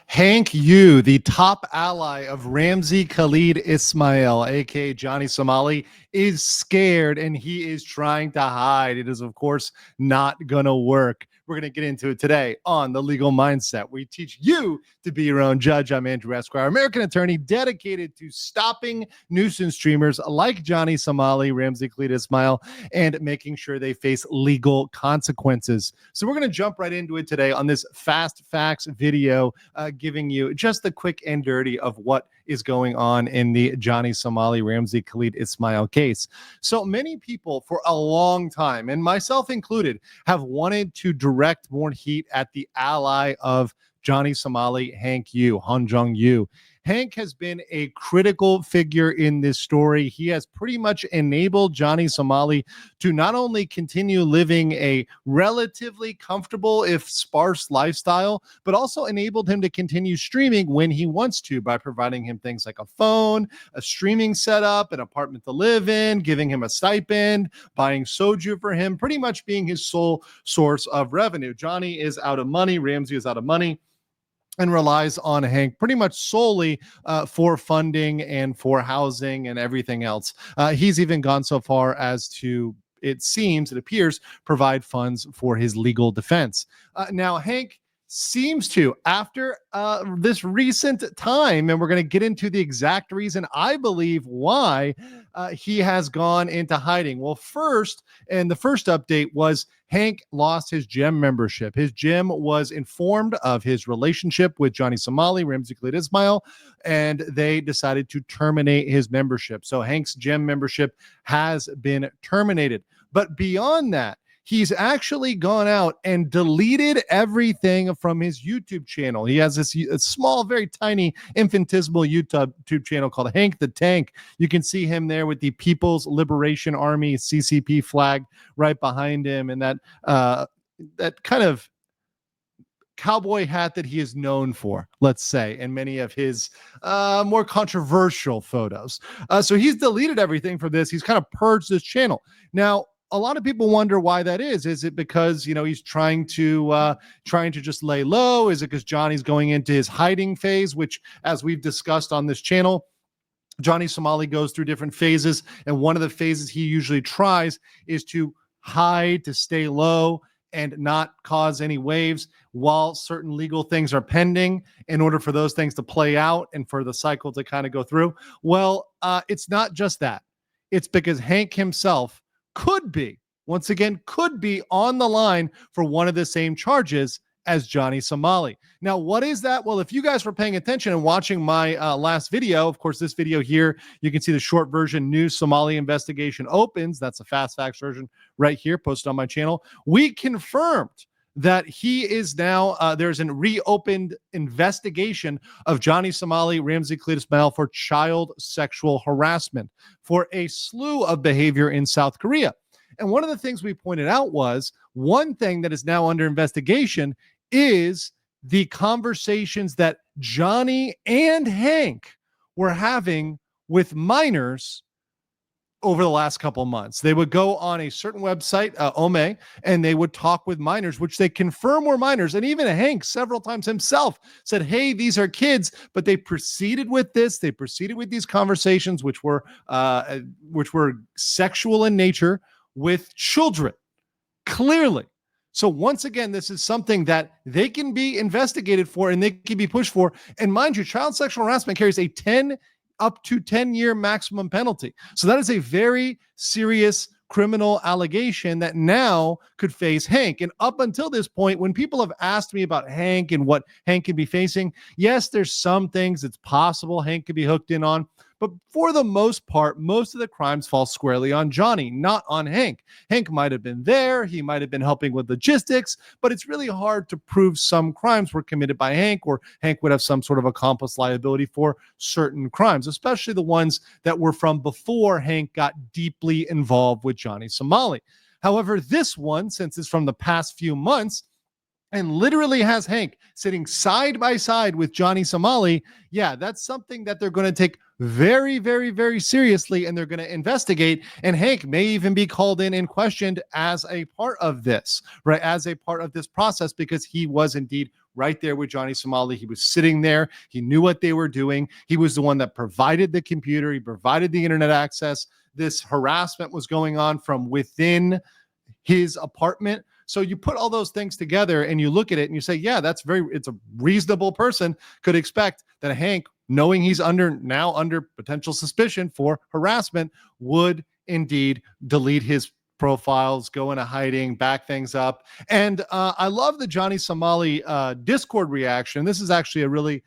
Hank Yu, the top ally of Ramzi Khalid Ismail, aka Johnny Somali, is scared and he is trying to hide. It is, of course, not going to work. We're going to get into it today on The Legal Mindset. We teach you to be your own judge. I'm Andrew Esquire, American attorney dedicated to stopping nuisance streamers like Johnny Somali, Ramzi Khalid Ismail, and making sure they face legal consequences. So we're going to jump right into it today on this Fast Facts video, giving you just the quick and dirty of what is going on in the Johnny Somali, Ramzi Khalid Ismail case. So many people for a long time, and myself included, have wanted to direct more heat at the ally of Johnny Somali, Hank Yu, Hanjung Yu. Hank has been a critical figure in this story. He has pretty much enabled Johnny Somali to not only continue living a relatively comfortable, if sparse lifestyle, but also enabled him to continue streaming when he wants to by providing him things like a phone, a streaming setup, an apartment to live in, giving him a stipend, buying soju for him, pretty much being his sole source of revenue. Johnny is out of money. Ramzi is out of money and relies on Hank pretty much solely for funding and for housing and everything else. He's even gone so far as to, it appears, provide funds for his legal defense. Now, Hank seems to, after this recent time, and we're going to get into the exact reason I believe why he has gone into hiding. Well, the first update was Hank lost his gym membership. His gym was informed of his relationship with Johnny Somali, Ramzi Khalid Ismail, and they decided to terminate his membership. So Hank's gym membership has been terminated. But beyond that, he's actually gone out and deleted everything from his YouTube channel. He has this small, very tiny, infinitesimal YouTube channel called Hank the Tank. You can see him there with the People's Liberation Army CCP flag right behind him, and that kind of cowboy hat that he is known for, let's say, in many of his more controversial photos. So he's deleted everything from this. He's kind of purged this channel. Now, a lot of people wonder why that is. Is it because, he's trying to just lay low? Is it because Johnny's going into his hiding phase, which, as we've discussed on this channel, Johnny Somali goes through different phases, and one of the phases he usually tries is to hide, to stay low, and not cause any waves while certain legal things are pending in order for those things to play out and for the cycle to kind of go through. Well, it's not just that. It's because Hank himself could be on the line for one of the same charges as Johnny Somali. Now, what is that? Well, if you guys were paying attention and watching my last video, of course, this video here, you can see the short version, New Somali Investigation Opens. That's a Fast Facts version right here, posted on my channel. We confirmed that he is now, there's a reopened investigation of Johnny Somali, Ramzi Khalid Ismail for child sexual harassment for a slew of behavior in South Korea. And one of the things we pointed out was one thing that is now under investigation is the conversations that Johnny and Hank were having with minors over the last couple of months. They would go on a certain website, Ome, and they would talk with minors, which they confirm were minors. And even Hank several times himself said, hey, these are kids, but they proceeded with this. They proceeded with these conversations, which were sexual in nature with children, clearly. So once again, this is something that they can be investigated for and they can be pushed for. And mind you, child sexual harassment carries up to 10-year maximum penalty. So that is a very serious criminal allegation that now could face Hank. And up until this point, when people have asked me about Hank and what Hank could be facing, yes, there's some things it's possible Hank could be hooked in on. But for the most part, most of the crimes fall squarely on Johnny, not on Hank. Hank might have been there. He might have been helping with logistics, but it's really hard to prove some crimes were committed by Hank, or Hank would have some sort of accomplice liability for certain crimes, especially the ones that were from before Hank got deeply involved with Johnny Somali. However, this one, since it's from the past few months, and literally has Hank sitting side by side with Johnny Somali, yeah, that's something that they're going to take very, very, very seriously, and they're going to investigate. And Hank may even be called in and questioned as a part of this, right? As a part of this process, because he was indeed right there with Johnny Somali. He was sitting there. He knew what they were doing. He was the one that provided the computer. He provided the internet access. This harassment was going on from within his apartment. So you put all those things together and you look at it and you say, yeah, it's a reasonable person could expect that Hank, knowing he's now under potential suspicion for harassment, would indeed delete his profiles, go into hiding, back things up. And I love the Johnny Somali Discord reaction. This is actually a really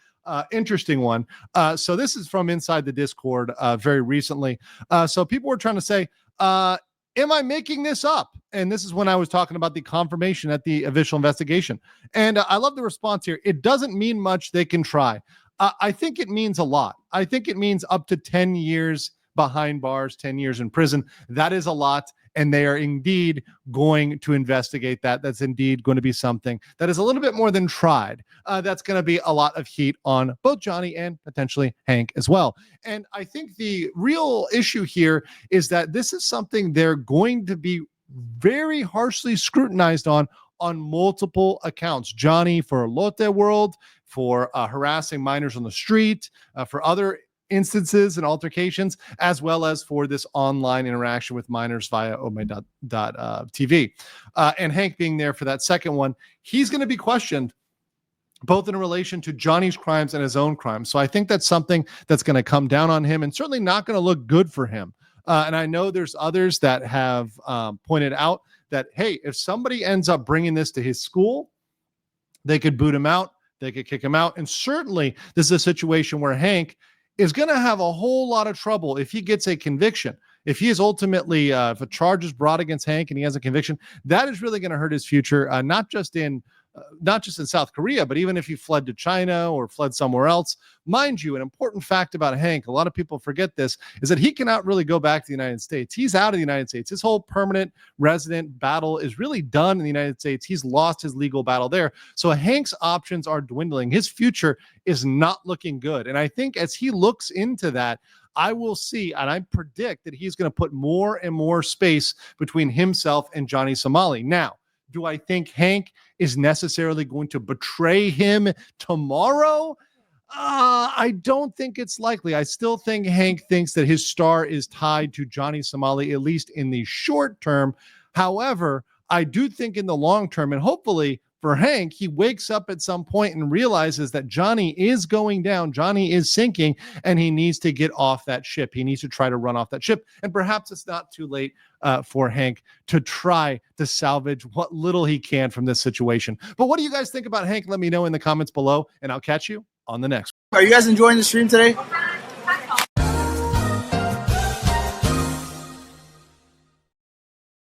interesting one. So this is from inside the Discord very recently. So people were trying to say, am I making this up? And this is when I was talking about the confirmation at the official investigation. And I love the response here. It doesn't mean much. They can try. I think it means a lot. I think it means up to 10 years behind bars, 10 years in prison. That is a lot. And they are indeed going to investigate that. That's indeed going to be something that is a little bit more than tried. That's going to be a lot of heat on both Johnny and potentially Hank as well. And I think the real issue here is that this is something they're going to be very harshly scrutinized on multiple accounts. Johnny for Lotte World, for harassing minors on the street, for other instances and altercations, as well as for this online interaction with minors via ohmay.tv. And Hank being there for that second one, he's going to be questioned both in relation to Johnny's crimes and his own crimes. So I think that's something that's going to come down on him and certainly not going to look good for him. And I know there's others that have pointed out that, hey, if somebody ends up bringing this to his school, they could boot him out, they could kick him out. And certainly this is a situation where Hank is going to have a whole lot of trouble if he gets a conviction. If he is ultimately, if a charge is brought against Hank and he has a conviction, that is really going to hurt his future, not just in South Korea, but even if he fled to China or fled somewhere else. Mind you, an important fact about Hank, a lot of people forget this, is that he cannot really go back to the United States. He's out of the United States. His whole permanent resident battle is really done in the United States. He's lost his legal battle there. So Hank's options are dwindling. His future is not looking good. And I think as he looks into that, I will see, and I predict that he's going to put more and more space between himself and Johnny Somali. Now, do I think Hank is necessarily going to betray him tomorrow? I don't think it's likely. I still think Hank thinks that his star is tied to Johnny Somali, at least in the short term. However, I do think in the long term, and hopefully for Hank, he wakes up at some point and realizes that Johnny is going down, Johnny is sinking, and he needs to get off that ship. He needs to try to run off that ship. And perhaps it's not too late for Hank to try to salvage what little he can from this situation. But what do you guys think about Hank? Let me know in the comments below, and I'll catch you on the next. Are you guys enjoying the stream today?